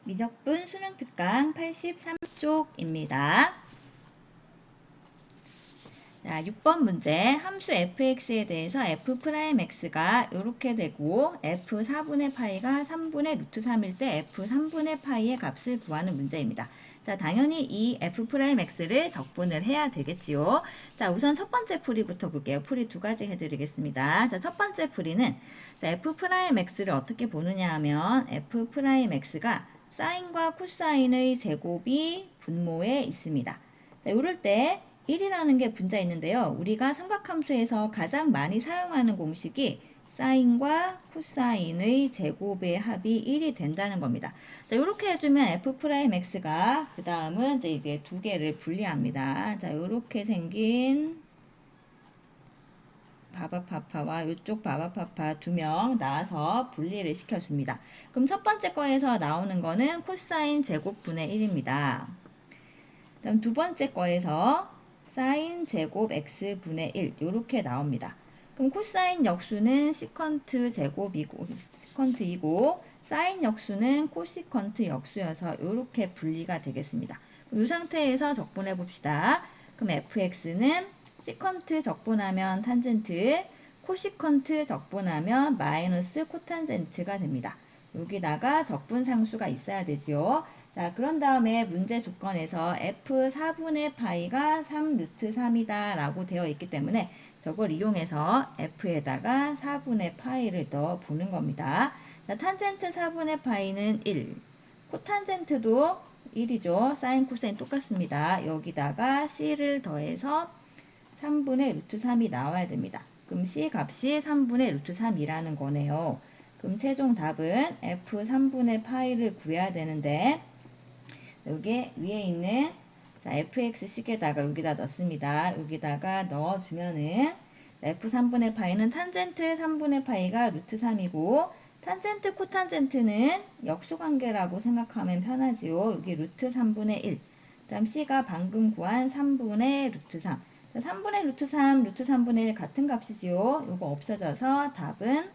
미적분 수능 특강 83쪽입니다. 자, 6번 문제. 함수 fx에 대해서 f'x가 이렇게 되고 f4분의 파이가 3분의 루트 3일 때 f3분의 파이의 값을 구하는 문제입니다. 자, 당연히 이 f'x를 적분을 해야 되겠지요. 자, 우선 첫 번째 풀이부터 볼게요. 풀이 두 가지 해드리겠습니다. 자, 첫 번째 풀이는 자, f'x를 어떻게 보느냐 하면 f'x가 사인과 코사인의 제곱이 분모에 있습니다. 자, 이럴 때 1이라는 게 분자 있는데요. 우리가 삼각함수에서 가장 많이 사용하는 공식이 사인과 코사인의 제곱의 합이 1이 된다는 겁니다. 자, 이렇게 해주면 f'x가 그 다음은 이제 이게 두 개를 분리합니다. 자, 이렇게 생긴 바바파파와 이쪽 바바파파 두 명 나와서 분리를 시켜줍니다. 그럼 첫 번째 거에서 나오는 거는 코사인 제곱분의 1입니다. 그다음 두 번째 거에서 사인 제곱 x분의 1 이렇게 나옵니다. 그럼 코사인 역수는 시컨트 제곱이고 시컨트이고 사인 역수는 코시컨트 역수여서 이렇게 분리가 되겠습니다. 그럼 이 상태에서 적분해 봅시다. 그럼 fx는 시컨트 적분하면 탄젠트, 코시컨트 적분하면 마이너스 코탄젠트가 됩니다. 여기다가 적분상수가 있어야 되지요. 자, 그런 다음에 문제 조건에서 f4분의 파이가 3 루트 3이다 라고 되어 있기 때문에 저걸 이용해서 f에다가 4분의 파이를 넣어 보는 겁니다. 자, 탄젠트 4분의 파이는 1, 코탄젠트도 1이죠. 사인 코사인 똑같습니다. 여기다가 c를 더해서 3분의 루트 3이 나와야 됩니다. 그럼 c 값이 3분의 루트 3이라는 거네요. 그럼 최종 답은 f3분의 파이를 구해야 되는데 여기 위에 있는 자, fx식에다가 여기다 넣습니다. 여기다가 넣어주면은 f3분의 파이는 탄젠트 3분의 파이가 루트 3이고 탄젠트 코탄젠트는 역수관계라고 생각하면 편하지요. 여기 루트 3분의 1. 그 다음 c가 방금 구한 3분의 루트 3. 자, 3분의 루트 3, 루트 3분의 1 같은 값이지요. 이거 없어져서 답은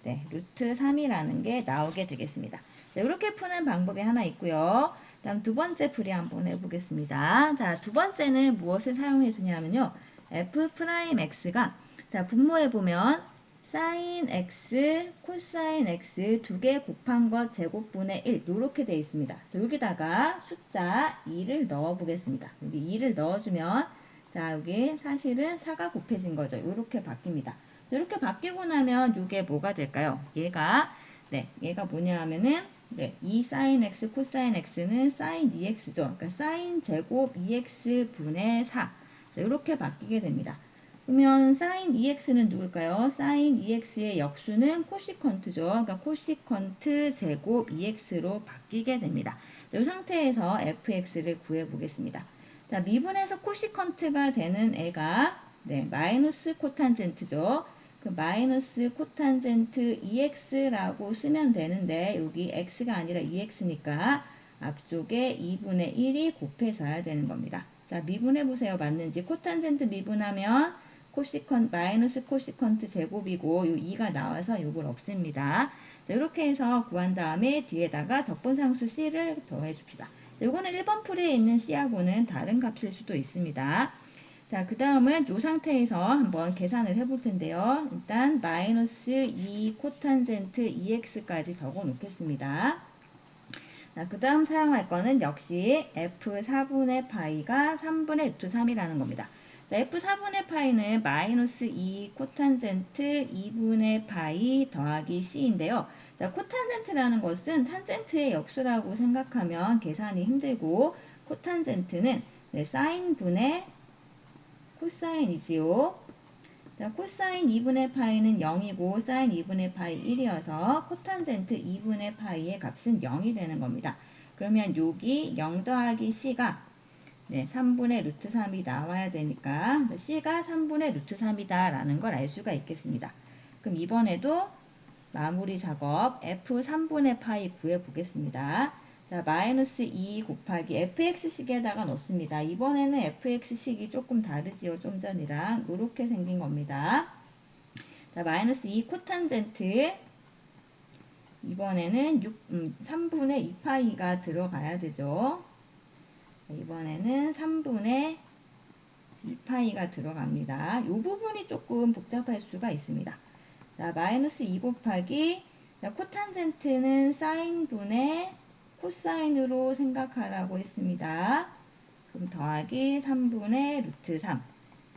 네, 루트 3이라는 게 나오게 되겠습니다. 자, 이렇게 푸는 방법이 하나 있고요. 다음 두 번째 풀이 한번 해보겠습니다. 자, 두 번째는 무엇을 사용해 주냐면요. f'x가 자, 분모해 보면 sin x, 코사인 x 두 개 곱한 것 제곱분의 1 이렇게 되어 있습니다. 자, 여기다가 숫자 2를 넣어 보겠습니다. 여기 2를 넣어주면 자, 여기 사실은 4가 곱해진 거죠. 이렇게 바뀝니다. 자, 이렇게 바뀌고 나면 이게 뭐가 될까요? 얘가 뭐냐 하면은 네, 2 sin x 코사인 x는 sin 2x죠. 그러니까 sin 제곱 2x 분의 4. 자, 이렇게 바뀌게 됩니다. 그러면 sin 2x는 누굴까요? sin 2x의 역수는 코시컨트죠. 그러니까 코시컨트 제곱 2x로 바뀌게 됩니다. 이 상태에서 fx를 구해 보겠습니다. 자, 미분에서 코시컨트가 되는 애가 네, 마이너스 코탄젠트죠. 그 마이너스 코탄젠트 2x라고 쓰면 되는데 여기 x가 아니라 2x니까 앞쪽에 2분의 1이 곱해져야 되는 겁니다. 자, 미분해 보세요. 맞는지. 코탄젠트 미분하면 마이너스 코시컨트 제곱이고 요 2가 나와서 요걸 없앱니다. 자, 이렇게 해서 구한 다음에 뒤에다가 적분상수 c를 더해 줍시다. 요거는 1번 풀이에 있는 c하고는 다른 값일 수도 있습니다. 자, 그 다음은 이 상태에서 한번 계산을 해볼 텐데요. 일단 마이너스 2 코탄젠트 2x까지 적어 놓겠습니다. 자, 그 다음 사용할 거는 역시 f4분의 파이가 3분의 루트 3이라는 겁니다. 자, f4분의 파이는 마이너스 2 코탄젠트 2분의 파이 더하기 c인데요. 자, 코탄젠트라는 것은 탄젠트의 역수라고 생각하면 계산이 힘들고 코탄젠트는 네, 사인분의 코사인이지요. 자, 코사인 2분의 파이는 0이고 사인 2분의 파이 1이어서 코탄젠트 2분의 파이의 값은 0이 되는 겁니다. 그러면 여기 0 더하기 c가 네, 3분의 루트 3이 나와야 되니까 c가 3분의 루트 3이다 라는 걸 알 수가 있겠습니다. 그럼 이번에도 마무리 작업 f3분의 파이 구해 보겠습니다. 자, 마이너스 2 곱하기 fx식에다가 넣습니다. 이번에는 fx식이 조금 다르지요. 좀 전이랑 이렇게 생긴 겁니다. 자, 마이너스 2 코탄젠트 이번에는 3분의 2파이가 들어가야 되죠. 이번에는 3분의 2파이가 들어갑니다. 이 부분이 조금 복잡할 수가 있습니다. 자, 마이너스 2 곱하기, 자, 코탄젠트는 사인분의 코사인으로 생각하라고 했습니다. 그럼 더하기 3분의 루트 3.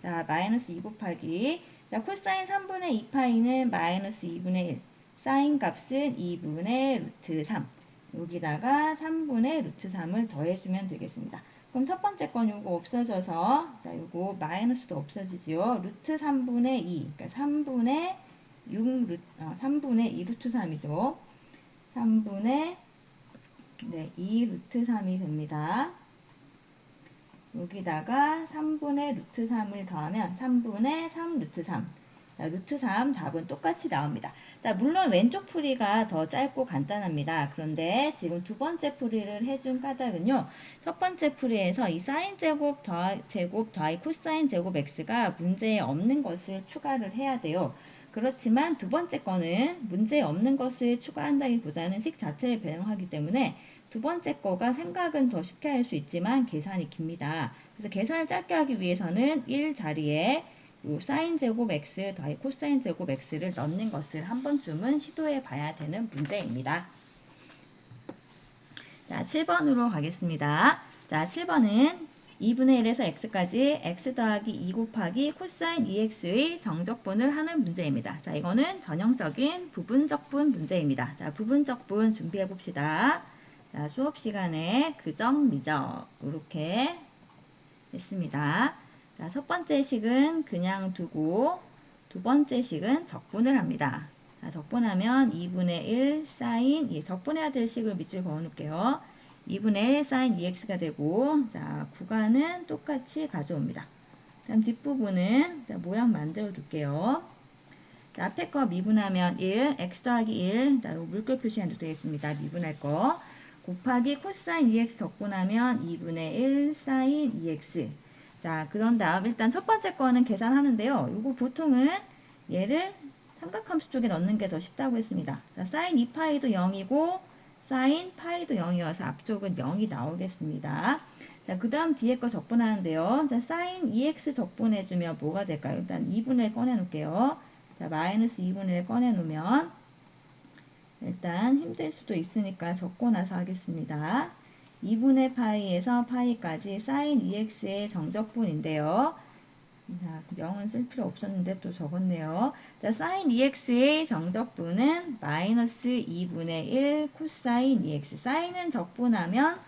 자, 마이너스 2 곱하기, 자, 코사인 3분의 2파이는 마이너스 2분의 1. 사인 값은 2분의 루트 3. 여기다가 3분의 루트 3을 더해주면 되겠습니다. 그럼 첫 번째 건 요거 없어져서, 자, 요거 마이너스도 없어지지요. 루트 3분의 2. 그러니까 3분의 3분의 2 루트 3이죠. 3분의 2 루트 3이 됩니다. 여기다가 3분의 루트 3을 더하면 3분의 3 루트 3. 자, 루트 3 답은 똑같이 나옵니다. 자, 물론 왼쪽 풀이가 더 짧고 간단합니다. 그런데 지금 두 번째 풀이를 해준 까닭은요. 첫 번째 풀이에서 이 사인 제곱 더하기 코사인 제곱 x가 문제에 없는 것을 추가를 해야 돼요. 그렇지만 두 번째 거는 문제 없는 것을 추가한다기보다는 식 자체를 변형하기 때문에 두 번째 거가 생각은 더 쉽게 할 수 있지만 계산이 깁니다. 그래서 계산을 짧게 하기 위해서는 1 자리에 요 사인 제곱 x 더하기 코사인 제곱 x를 넣는 것을 한 번쯤은 시도해 봐야 되는 문제입니다. 자, 7번으로 가겠습니다. 자, 7번은 2분의 1에서 x까지 x 더하기 2 곱하기 코사인 2x의 정적분을 하는 문제입니다. 자, 이거는 전형적인 부분적분 문제입니다. 자, 부분적분 준비해 봅시다. 자, 수업 시간에 그적, 미적 이렇게 했습니다. 자, 첫 번째 식은 그냥 두고 두 번째 식은 적분을 합니다. 자, 적분하면 2분의 1 사인, 적분해야 될 식을 밑줄 그어 놓을게요. 2분의 1 사인 2x가 되고, 자, 구간은 똑같이 가져옵니다. 다음 뒷부분은, 자, 모양 만들어 둘게요. 자, 앞에 거 미분하면 1, x 더하기 1, 자, 요 물결 표시해도 되겠습니다. 미분할 거. 곱하기 코사인 2x 적분하면 2분의 1 사인 2x. 자, 그런 다음 일단 첫 번째 거는 계산하는데요. 요거 보통은 얘를 삼각함수 쪽에 넣는 게 더 쉽다고 했습니다. 자, 사인 2파이도 0이고 사인 파이도 0이어서 앞쪽은 0이 나오겠습니다. 자, 그 다음 뒤에 거 적분하는데요. 자, 사인 2x 적분해주면 뭐가 될까요? 일단 2분의 1 꺼내놓을게요. 자, 마이너스 2분의 1 꺼내놓으면 일단 힘들 수도 있으니까 적고 나서 하겠습니다. 2분의 파이에서 파이까지 사인 2x의 정적분인데요. 자, 0은 쓸 필요 없었는데 또 적었네요. 자, 사인 2x의 정적분은 마이너스 2분의 1 코사인 2x. 사인은 적분하면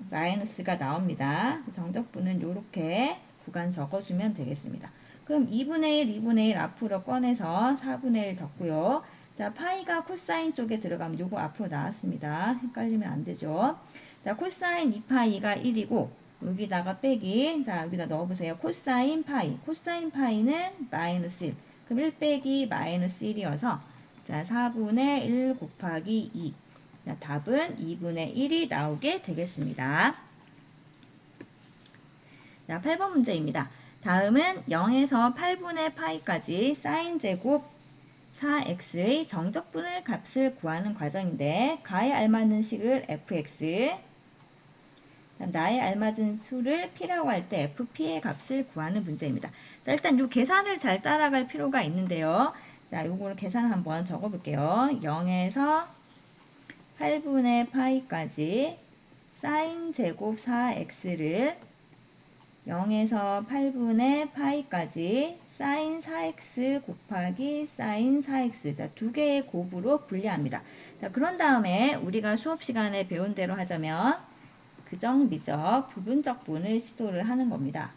마이너스가 나옵니다. 정적분은 이렇게 구간 적어주면 되겠습니다. 그럼 2분의 1, 2분의 1 앞으로 꺼내서 4분의 1 적고요. 자, 파이가 코사인 쪽에 들어가면 요거 앞으로 나왔습니다. 헷갈리면 안 되죠. 자, 코사인 2파이가 1이고 여기다가 빼기, 자, 여기다 넣어보세요. 코사인 파이. 코사인 파이는 마이너스 1. 그럼 1 빼기 마이너스 1이어서 자, 4분의 1 곱하기 2. 자, 답은 2분의 1이 나오게 되겠습니다. 자, 8번 문제입니다. 다음은 0에서 8분의 파이까지 사인 제곱 4x의 정적분을 값을 구하는 과정인데 가에 알맞는 식을 fx, 나에 알맞은 수를 p라고 할 때 fp의 값을 구하는 문제입니다. 자, 일단 이 계산을 잘 따라갈 필요가 있는데요. 자, 요거를 계산 한번 적어볼게요. 0에서 8분의 파이까지 사인 제곱 4x를 0에서 8분의 파이까지 사인 4x 곱하기 사인 4x. 자, 두 개의 곱으로 분리합니다. 자, 그런 다음에 우리가 수업 시간에 배운 대로 하자면 그정, 미적, 부분적분을 시도를 하는 겁니다.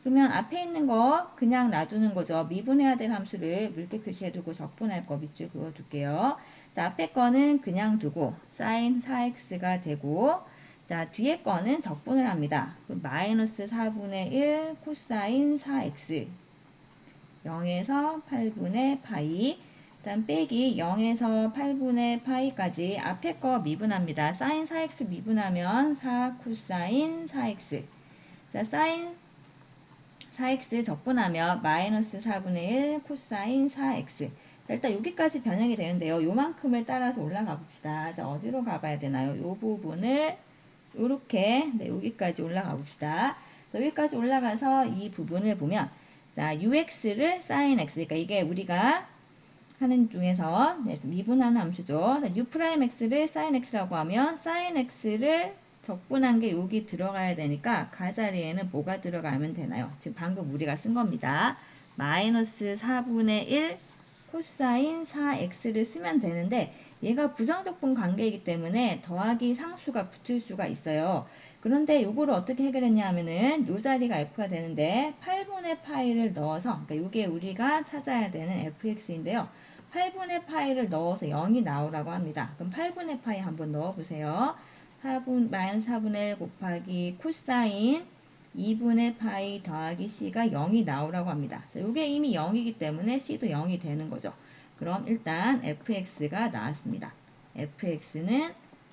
그러면 앞에 있는 거 그냥 놔두는 거죠. 미분해야 될 함수를 물개 표시해두고 적분할 거 밑줄 그어둘게요. 자, 앞에 거는 그냥 두고 사인 4x가 되고, 자, 뒤에 거는 적분을 합니다. 마이너스 4분의 1 코사인 4x 0에서 8분의 파이, 다음 빼기 0에서 8분의 파이까지 앞에 거 미분합니다. 사인 4x 미분하면 4 코사인 4x. 자, 사인 4x 적분하면 마이너스 4분의 1 코사인 4x. 자, 일단 여기까지 변형이 되는데요. 요만큼을 따라서 올라가 봅시다. 자, 어디로 가봐야 되나요? 요 부분을 요렇게 네, 여기까지 올라가 봅시다. 자, 여기까지 올라가서 이 부분을 보면 자, ux를 sin x 그러니까 이게 우리가 하는 중에서 네, 좀 미분하는 함수죠. u'x를 sin x라고 하면 sin x를 적분한 게 여기 들어가야 되니까 가자리에는 뭐가 들어가면 되나요? 지금 방금 우리가 쓴 겁니다. 마이너스 4분의 1 코사인 4x를 쓰면 되는데 얘가 부정적분 관계이기 때문에 더하기 상수가 붙을 수가 있어요. 그런데 요거를 어떻게 해결했냐 하면은 요 자리가 f가 되는데 8분의 파이를 넣어서 그러니까 요게 우리가 찾아야 되는 fx인데요. 8분의 파이를 넣어서 0이 나오라고 합니다. 그럼 8분의 파이 한번 넣어보세요. 마이너스 4분의 1 곱하기 코사인 2분의 파이 더하기 c가 0이 나오라고 합니다. 이게 이미 0이기 때문에 c도 0이 되는 거죠. 그럼 일단 fx가 나왔습니다. fx는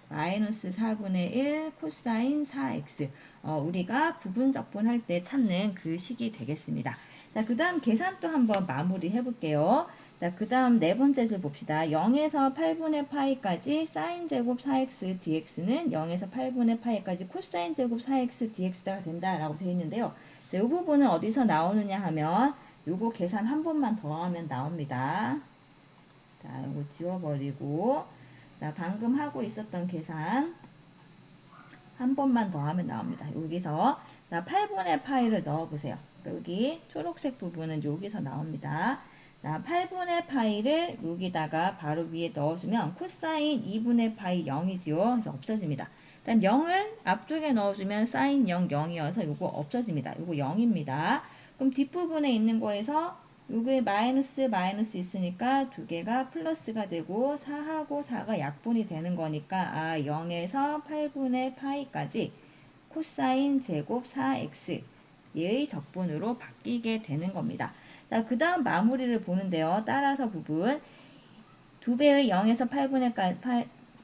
마이너스 4분의 1 코사인 4x 우리가 부분적분할 때 찾는 그 식이 되겠습니다. 자, 그 다음 계산 또 한번 마무리 해볼게요. 자, 그 다음 네 번째 줄 봅시다. 0에서 8분의 파이까지 사인 제곱 4x dx는 0에서 8분의 파이까지 코사인 제곱 4x dx가 된다라고 되어 있는데요. 자, 이 부분은 어디서 나오느냐 하면 요거 계산 한 번만 더 하면 나옵니다. 자, 요거 지워버리고 자, 방금 하고 있었던 계산 한 번만 더 하면 나옵니다. 여기서 자, 8분의 파이를 넣어보세요. 여기 초록색 부분은 여기서 나옵니다. 자, 8분의 파이를 여기다가 바로 위에 넣어주면 코사인 2분의 파이 0이지요. 그래서 없어집니다. 일단 0을 앞쪽에 넣어주면 사인 0, 0이어서 이거 없어집니다. 이거 0입니다. 그럼 뒷부분에 있는 거에서 요게 마이너스 있으니까 두 개가 플러스가 되고 4하고 4가 약분이 되는 거니까 0에서 8분의 파이까지 코사인 제곱 4x 얘의 적분으로 바뀌게 되는 겁니다. 자, 그 다음 마무리를 보는데요. 따라서 부분 2배의 0에서 8분의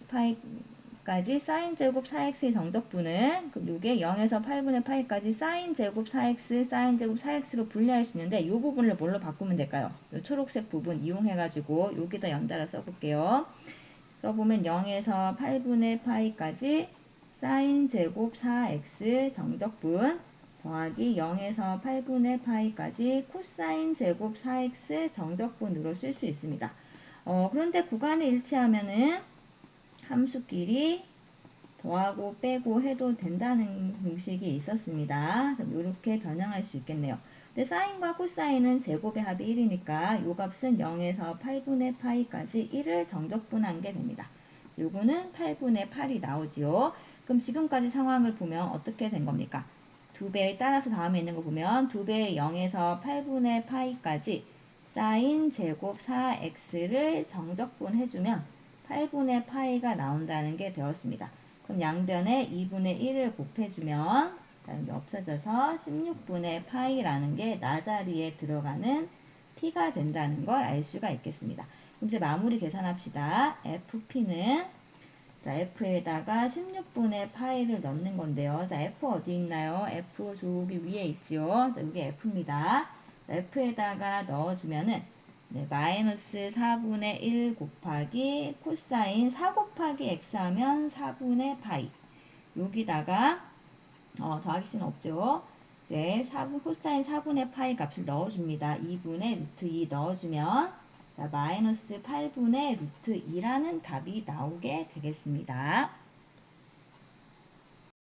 파이까지 사인 제곱 4x의 정적분은 그럼 이게 0에서 8분의 파이까지 사인 제곱 4x 사인 제곱 4x로 분리할 수 있는데 이 부분을 뭘로 바꾸면 될까요? 이 초록색 부분 이용해가지고 여기다 연달아 써볼게요. 써보면 0에서 8분의 파이까지 사인 제곱 4x 정적분 더하기 0에서 8분의 파이까지 코사인 제곱 4x 정적분으로 쓸 수 있습니다. 그런데 구간을 일치하면은 함수끼리 더하고 빼고 해도 된다는 공식이 있었습니다. 이렇게 변형할 수 있겠네요. 근데 사인과 코사인은 제곱의 합이 1이니까 요 값은 0에서 8분의 파이까지 1을 정적분한 게 됩니다. 요거는 8분의 8이 나오지요. 그럼 지금까지 상황을 보면 어떻게 된 겁니까? 2배에 따라서 다음에 있는 거 보면 2배의 0에서 8분의 파이까지 사인 제곱 4x를 정적분 해주면 8분의 파이가 나온다는 게 되었습니다. 그럼 양변에 2분의 1을 곱해주면 여기 없어져서 16분의 파이라는 게 나자리에 들어가는 p가 된다는 걸 알 수가 있겠습니다. 이제 마무리 계산합시다. fp는 자, f에다가 16분의 파이를 넣는 건데요. 자, f 어디 있나요? f 저기 위에 있지요. 자, 이게 f입니다. 자, f에다가 넣어주면은 네, 마이너스 4분의 1 곱하기 코사인 4 곱하기 x 하면 4분의 파이. 여기다가 더하기 씨는 없죠. 이제 코사인 4분의 파이 값을 넣어줍니다. 2분의 루트 2 넣어주면 자, 마이너스 8분의 루트 2라는 답이 나오게 되겠습니다.